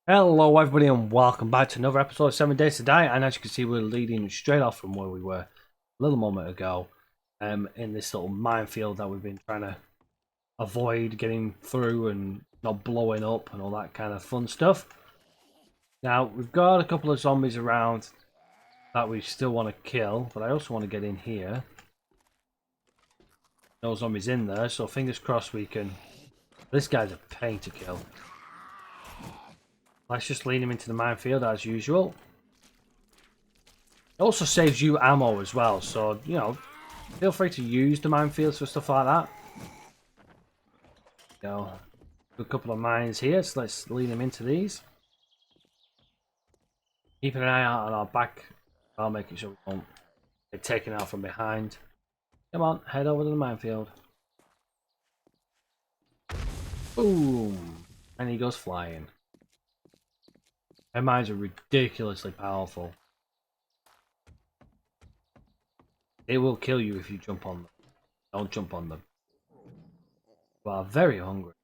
Hello everybody and welcome back to another episode of 7 Days to Die, and as you can see we're leading straight off from where we were a little moment ago in this little minefield that we've been trying to avoid getting through and not blowing up and all that kind of fun stuff. Now we've got a couple of zombies around that we still want to kill, but I also want to get in here. No zombies in there, so fingers crossed we can... This guy's a pain to kill. Let's just lead him into the minefield as usual. It also saves you ammo as well, so, you know, feel free to use the minefields for stuff like that. Go. A couple of mines here, so let's lead him into these. Keeping an eye out on our back, while making sure we don't get taken out from behind. Come on, head over to the minefield. Boom! And he goes flying. Their mines are ridiculously powerful. They will kill you if you jump on them. Don't jump on them. We are very hungry.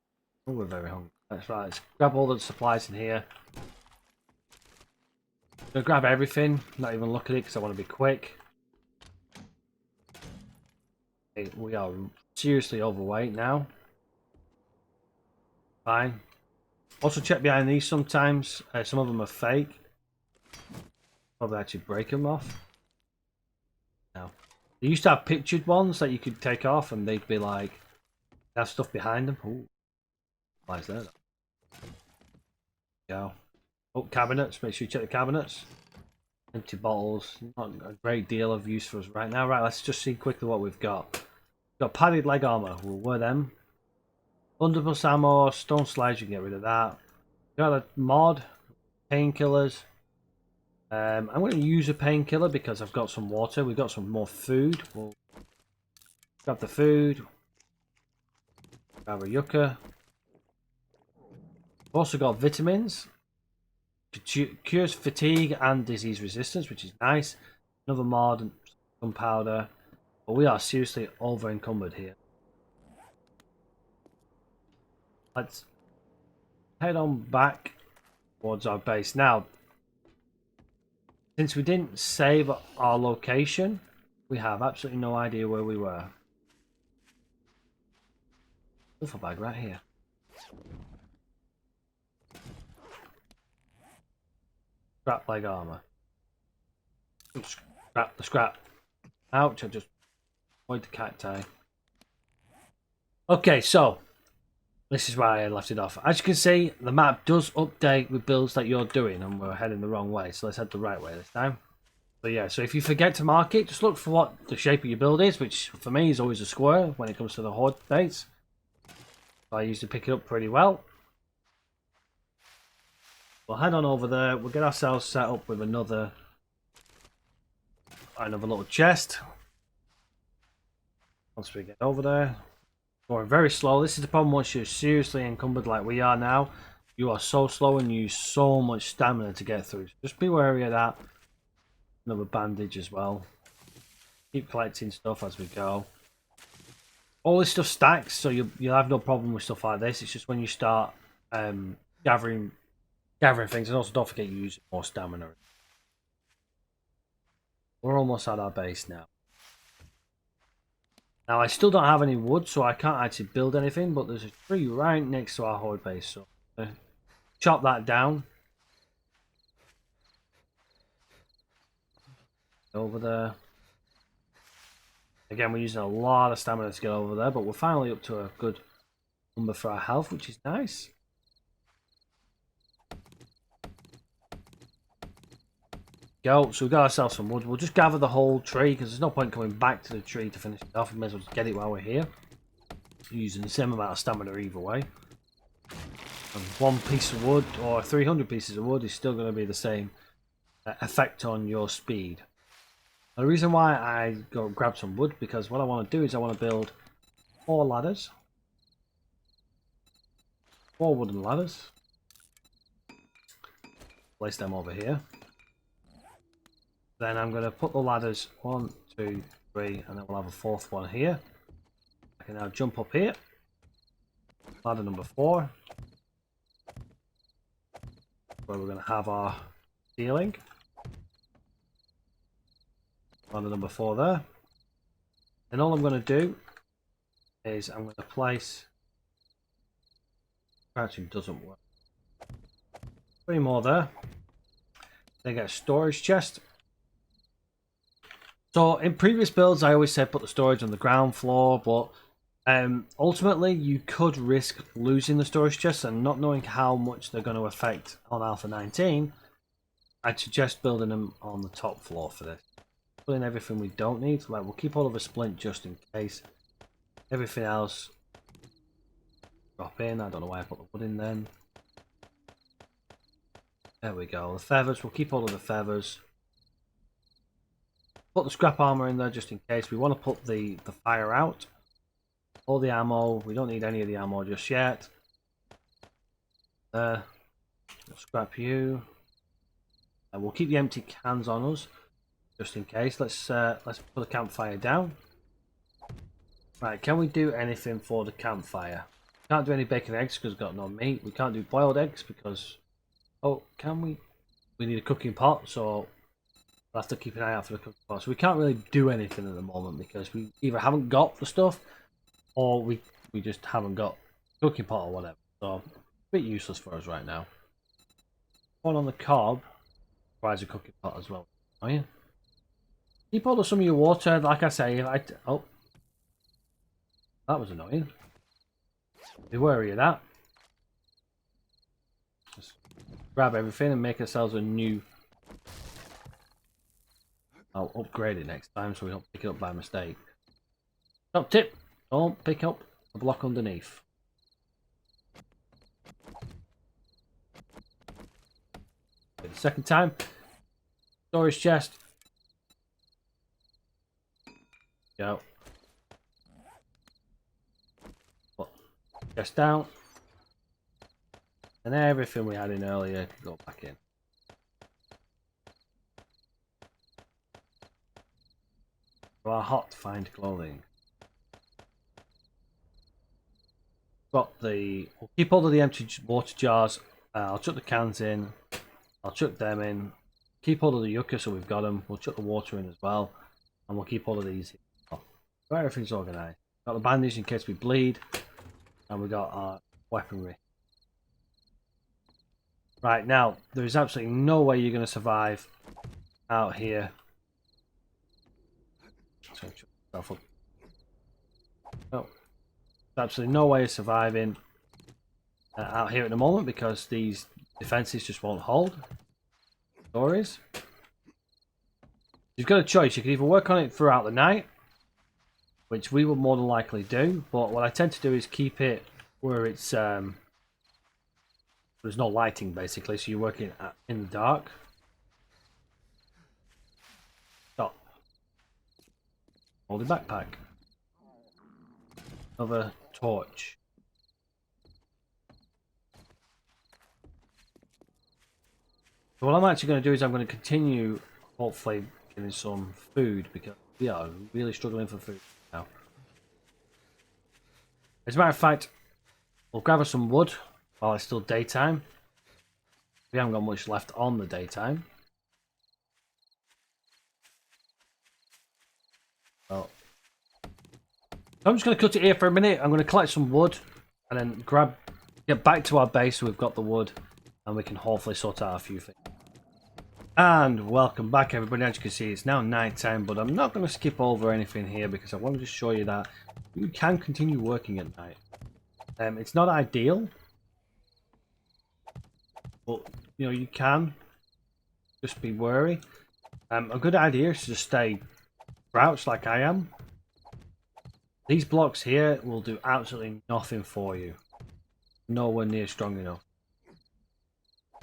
Oh, we're very hungry. That's right. Let's grab all the supplies in here. I'm gonna grab everything. Not even look at it because I want to be quick. Okay, we are seriously overweight now. Fine. Also check behind these sometimes. Some of them are fake. Probably actually break them off. No. They used to have pictured ones that you could take off and they'd be like, have stuff behind them. Ooh. Why is that? Go. Oh, cabinets. Make sure you check the cabinets. Empty bottles. Not a great deal of use for us right now. Right, let's just see quickly what we've got. We've got padded leg armor. We'll wear them. 100+ ammo. Stone slides. You can get rid of that. Got a mod. Painkillers. I'm going to use a painkiller because I've got some water. We've got some more food. We'll grab the food. Grab a yucca. We've also got vitamins. Cures fatigue and disease resistance, which is nice. Another mod, gunpowder. But we are seriously over encumbered here. Let's head on back towards our base. Now, since we didn't save our location, we have absolutely no idea where we were. Duffel bag right here. Scrap leg armor. Scrap the scrap. Ouch, I just avoid the cacti. Okay, so this is where I left it off. As you can see, the map does update with builds that you're doing, and we're heading the wrong way, so let's head the right way this time. So yeah, so if you forget to mark it, just look for what the shape of your build is, which for me is always a square when it comes to the Horde base. I usually pick it up pretty well. We'll head on over there. We'll get ourselves set up with another little chest. Once we get over there, going very slow. This is the problem once you're seriously encumbered like we are now. You are so slow and use so much stamina to get through. So just be wary of that. Another bandage as well. Keep collecting stuff as we go. All this stuff stacks, so you'll have no problem with stuff like this. It's just when you start gathering things, and also don't forget you use more stamina. We're almost at our base now. Now I still don't have any wood, so I can't actually build anything, but there's a tree right next to our Horde base, so chop that down. Over there. Again, we're using a lot of stamina to get over there, but we're finally up to a good number for our health, which is nice. Go. So we got ourselves some wood. We'll just gather the whole tree because there's no point coming back to the tree to finish it off. We may as well just get it while we're here. Using the same amount of stamina either way. And one piece of wood or 300 pieces of wood is still going to be the same effect on your speed. The reason why I go grab some wood, because what I want to do is I want to build 4 ladders. 4 wooden ladders. Place them over here. Then I'm going to put the ladders 1, 2, 3, and then we'll have a 4th one here. I can now jump up here. Ladder number 4. where we're going to have our ceiling. On the number 4 there. And all I'm going to do is I'm going to place... Crouching doesn't work. 3 more there. Then get a storage chest. So in previous builds I always said put the storage on the ground floor, but ultimately you could risk losing the storage chests, and not knowing how much they're going to affect on Alpha 19, I'd suggest building them on the top floor for this. Putting everything we don't need, like we'll keep all of a splint just in case. Everything else drop in. I don't know why I put the wood in then. There we go. The feathers, we'll keep all of the feathers. Put the scrap armor in there just in case. We want to put the fire out. All the ammo. We don't need any of the ammo just yet. There. We'll scrap you. And we'll keep the empty cans on us just in case. Let's put the campfire down. Right, can we do anything for the campfire? Can't do any bacon eggs because we've got no meat. We can't do boiled eggs because... Oh, can we? We need a cooking pot, so we'll have to keep an eye out for the cooking pot. So we can't really do anything at the moment because we either haven't got the stuff or we just haven't got a cooking pot or whatever. So a bit useless for us right now. One on the cob provides a cooking pot as well. Oh yeah. Keep hold of some of your water, like I say. Oh, that was annoying. Be wary of that. Just grab everything and make ourselves a new... I'll upgrade it next time so we don't pick it up by mistake. Top tip, don't pick up a block underneath. Okay, the second time, storage chest. Go. Put chest down. And everything we had in earlier can go back in. So our hot find clothing. Got the... We'll keep all of the empty water jars. I'll chuck the cans in. I'll chuck them in. Keep all of the yucca so we've got them. We'll chuck the water in as well. And we'll keep all of these in. So everything's organised. Got the bandage in case we bleed. And we got our weaponry. Right, now, there is absolutely no way you're going to survive out here. No, there's absolutely no way of surviving out here at the moment because these defences just won't hold. Stories. You've got a choice. You can either work on it throughout the night, which we will more than likely do, but what I tend to do is keep it where it's... there's no lighting basically, so you're working in the dark. Stop. Hold the backpack. Another torch. So what I'm actually going to do is I'm going to continue, hopefully, getting some food because we are really struggling for food now. As a matter of fact, we'll gather some wood while it's still daytime. We haven't got much left on the daytime. So I'm just going to cut it here for a minute. I'm going to collect some wood and then get back to our base so we've got the wood and we can hopefully sort out a few things. And welcome back everybody. As you can see, it's now night time, but I'm not going to skip over anything here because I want to just show you that you can continue working at night. It's not ideal, but you know, you can just be wary. A good idea is to just stay crouched like I am. These blocks here will do absolutely nothing for you. Nowhere near strong enough.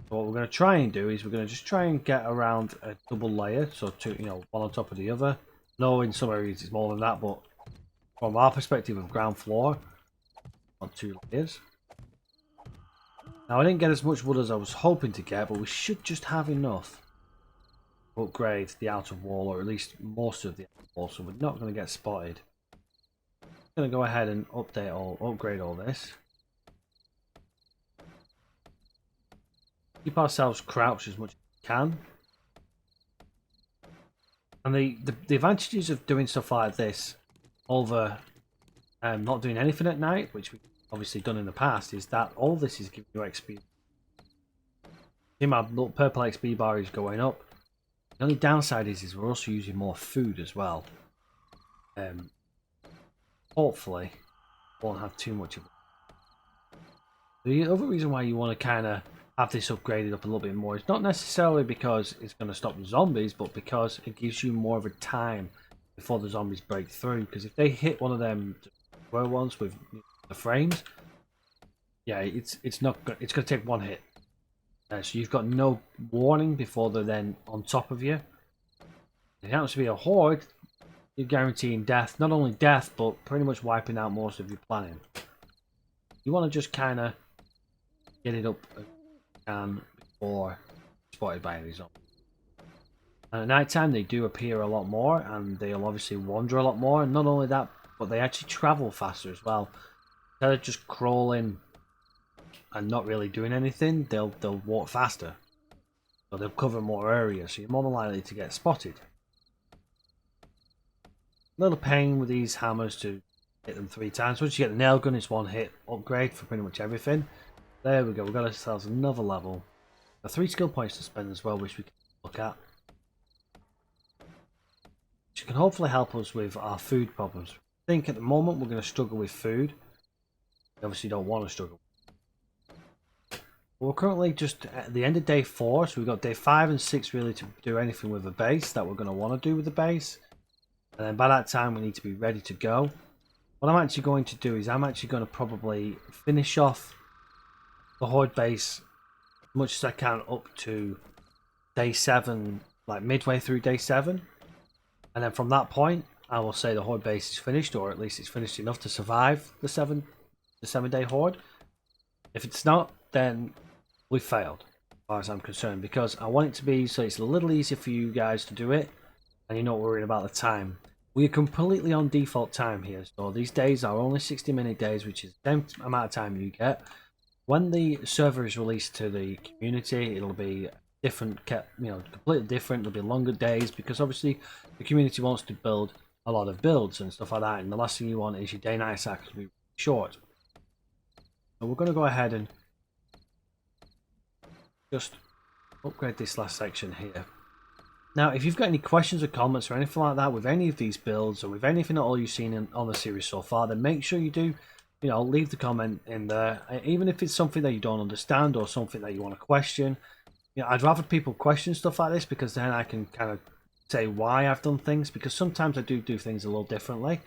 So what we're going to try and do is we're going to just try and get around a double layer, so two, you know, one on top of the other. No, in some areas it's more than that, but from our perspective of ground floor, on 2 layers. Now I didn't get as much wood as I was hoping to get, but we should just have enough to upgrade the outer wall, or at least most of the outer wall, so we're not going to get spotted. I'm going to go ahead and upgrade all this. Keep ourselves crouched as much as we can. And the advantages of doing stuff like this over not doing anything at night, which we've obviously done in the past, is that all this is giving you XP. See, my little purple XP bar is going up. The only downside is we're also using more food as well. Hopefully, won't have too much of it. The other reason why you want to kind of have this upgraded up a little bit more is not necessarily because it's going to stop the zombies, but because it gives you more of a time before the zombies break through. Because if they hit one of them square ones with the frames, yeah, it's going to take one hit. So you've got no warning before they're then on top of you. If it happens to be a horde, you're guaranteeing death. Not only death, but pretty much wiping out most of your planning. You want to just kind of get it up and before spotted by any zombies. And at night time, they do appear a lot more, and they'll obviously wander a lot more. And not only that, but they actually travel faster as well. Instead of just crawling and not really doing anything, they'll walk faster. So they'll cover more area, so you're more than likely to get spotted. Little pain with these hammers to hit them 3 times. Once you get the nail gun, it's 1 hit upgrade for pretty much everything. There we go, we've got ourselves another level. 3 skill points to spend as well, which we can look at. Which can hopefully help us with our food problems. I think at the moment we're going to struggle with food. We obviously don't want to struggle. We're currently just at the end of day 4, so we've got day 5 and 6 really to do anything with the base that we're going to want to do with the base. And then by that time we need to be ready to go. What I'm actually going to do is I'm actually going to probably finish off the Horde base as much as I can up to day 7, like midway through day 7. And then from that point I will say the Horde base is finished, or at least it's finished enough to survive the 7-day Horde. If it's not, then we failed as far as I'm concerned, because I want it to be so it's a little easier for you guys to do it and you're not worried about the time. We're completely on default time here, so these days are only 60-minute days, which is the same amount of time you get. When the server is released to the community, it'll be different, completely different. It'll be longer days, because obviously the community wants to build a lot of builds and stuff like that, and the last thing you want is your day-night cycle to be short. So we're going to go ahead and just upgrade this last section here. Now, if you've got any questions or comments or anything like that with any of these builds, or with anything at all you've seen on the series so far, then make sure you do, leave the comment in there. Even if it's something that you don't understand or something that you want to question. I'd rather people question stuff like this, because then I can kind of say why I've done things, because sometimes I do things a little differently.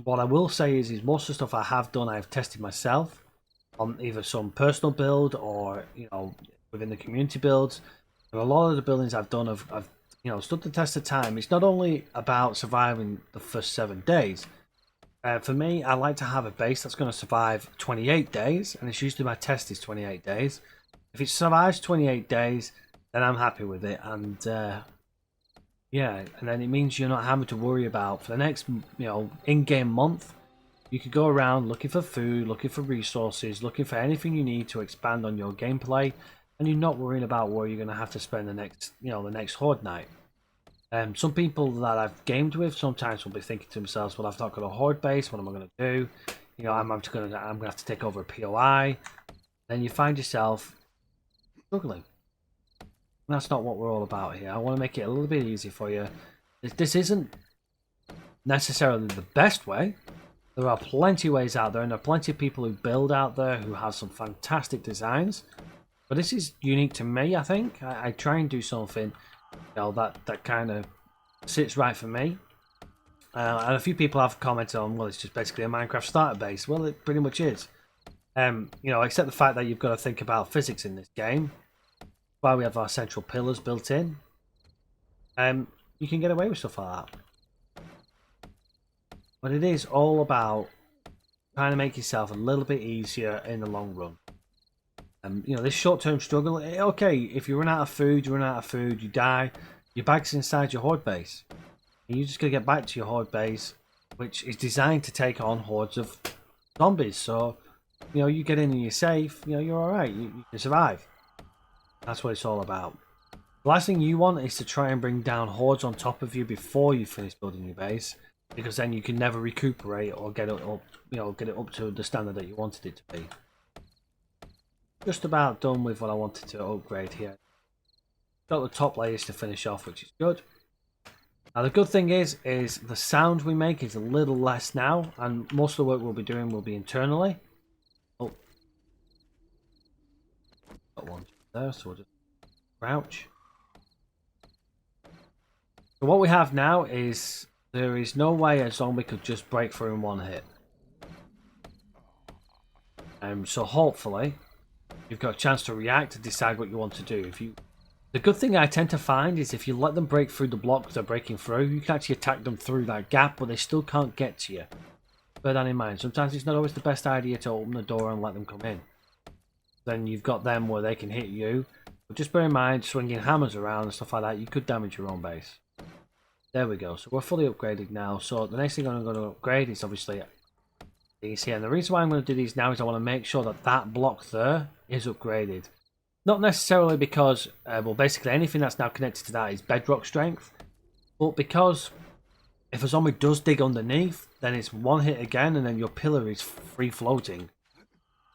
What I will say is most of the stuff I have done, I've tested myself on either some personal build or within the community builds. And a lot of the buildings I've done have stood the test of time. It's not only about surviving the first 7 days. For me, I like to have a base that's going to survive 28 days, and it's usually my test is 28 days. If it survives 28 days, then I'm happy with it, and yeah, and then it means you're not having to worry about for the next in-game month. You could go around looking for food, looking for resources, looking for anything you need to expand on your gameplay, and you're not worrying about where you're going to have to spend the next Horde night. Some people that I've gamed with sometimes will be thinking to themselves, well, I've not got a Horde base, what am I going to do? I'm going to have to take over a POI. Then you find yourself struggling. And that's not what we're all about here. I want to make it a little bit easier for you. This isn't necessarily the best way. There are plenty of ways out there, and there are plenty of people who build out there who have some fantastic designs. But this is unique to me, I think. I try and do something that kind of sits right for me. And a few people have commented on, well, it's just basically a Minecraft starter base. Well, it pretty much is. Except the fact that you've got to think about physics in this game. While we have our central pillars built in, you can get away with stuff like that. But it is all about trying to make yourself a little bit easier in the long run. This short-term struggle, okay, if you run out of food, you die, your bag's inside your Horde base. And you just got to get back to your Horde base, which is designed to take on hordes of zombies. So, you get in and you're safe, you're alright, you can survive. That's what it's all about. The last thing you want is to try and bring down hordes on top of you before you finish building your base, because then you can never recuperate or get it up, get it up to the standard that you wanted it to be. Just about done with what I wanted to upgrade here. Got the top layers to finish off, which is good. Now the good thing is the sound we make is a little less now, and most of the work we'll be doing will be internally. Oh, got one there, so we'll just crouch. So what we have now is there is no way a zombie could just break through in one hit. So hopefully you've got a chance to react and decide what you want to do. The good thing I tend to find is if you let them break through the block they're breaking through, you can actually attack them through that gap, but they still can't get to you. Bear that in mind. Sometimes it's not always the best idea to open the door and let them come in. Then you've got them where they can hit you. But just bear in mind, swinging hammers around and stuff like that, you could damage your own base. There we go. So we're fully upgraded now. So the next thing I'm going to upgrade is obviously these here. And the reason why I'm going to do these now is I want to make sure that that block there is upgraded. Not necessarily because, well, basically anything that's now connected to that is bedrock strength, but because if a zombie does dig underneath, then it's one hit again, and then your pillar is free floating.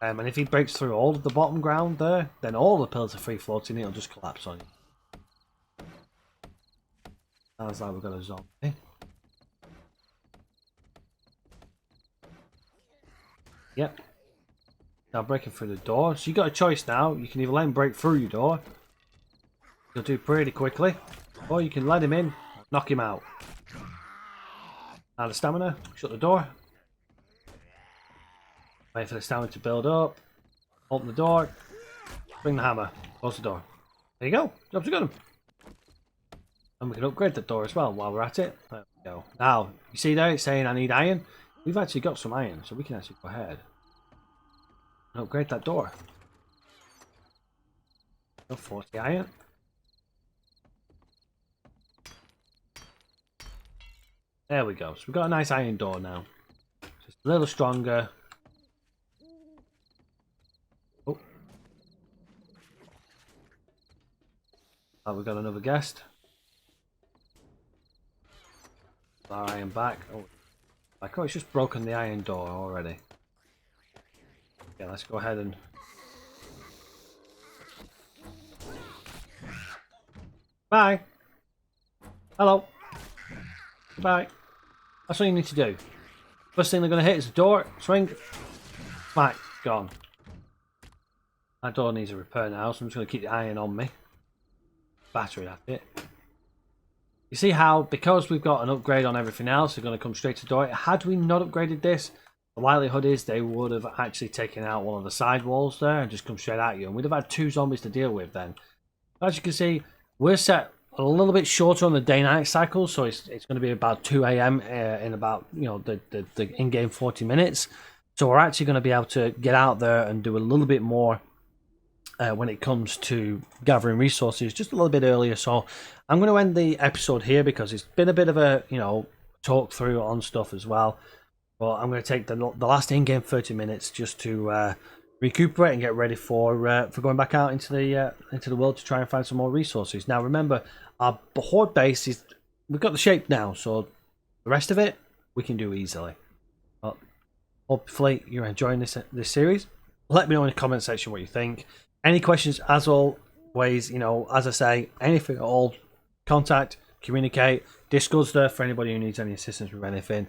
And if he breaks through all of the bottom ground there, then all the pillars are free floating, it'll just collapse on you. Sounds like we've got a zombie. Yep. Now breaking through the door. So you got a choice now. You can either let him break through your door. You'll do pretty quickly. Or you can let him in, knock him out. Now the stamina. Shut the door. Wait for the stamina to build up. Open the door. Bring the hammer. Close the door. There you go. Job's good. And we can upgrade the door as well while we're at it. There we go. Now, you see there it's saying I need iron. We've actually got some iron, so we can actually go ahead and upgrade that door. 40 iron. There we go. So we've got a nice iron door now. Just a little stronger. Oh. Oh, we've got another guest. Our iron back. Oh, it's just broken the iron door already. Yeah, let's go ahead and... Bye! Hello! Goodbye. That's all you need to do. First thing they're going to hit is the door. Swing. Right, gone. That door needs a repair now, so I'm just going to keep the iron on me. Battery, that's it. You see how, because we've got an upgrade on everything else, they're going to come straight to the door. Had we not upgraded this, the likelihood is they would have actually taken out one of the side walls there and just come straight at you. And we'd have had 2 zombies to deal with then. As you can see, we're set a little bit shorter on the day-night cycle, so it's going to be about 2 AM in about, the in-game 40 minutes. So we're actually going to be able to get out there and do a little bit more when it comes to gathering resources just a little bit earlier. So I'm going to end the episode here because it's been a bit of a, talk through on stuff as well. But I'm going to take the last in-game 30 minutes just to recuperate and get ready for going back out into the world to try and find some more resources. Now remember, our Horde base we've got the shape now, so the rest of it we can do easily. But hopefully you're enjoying this series. Let me know in the comment section what you think. Any questions, as always, as I say, anything at all, contact, communicate. Discord's there for anybody who needs any assistance with anything.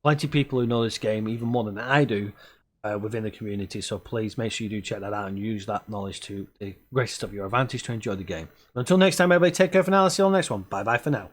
Plenty of people who know this game even more than I do within the community, so please make sure you do check that out and use that knowledge to the greatest of your advantage to enjoy the game. Until next time, everybody, take care for now. I'll see you on the next one. Bye bye for now.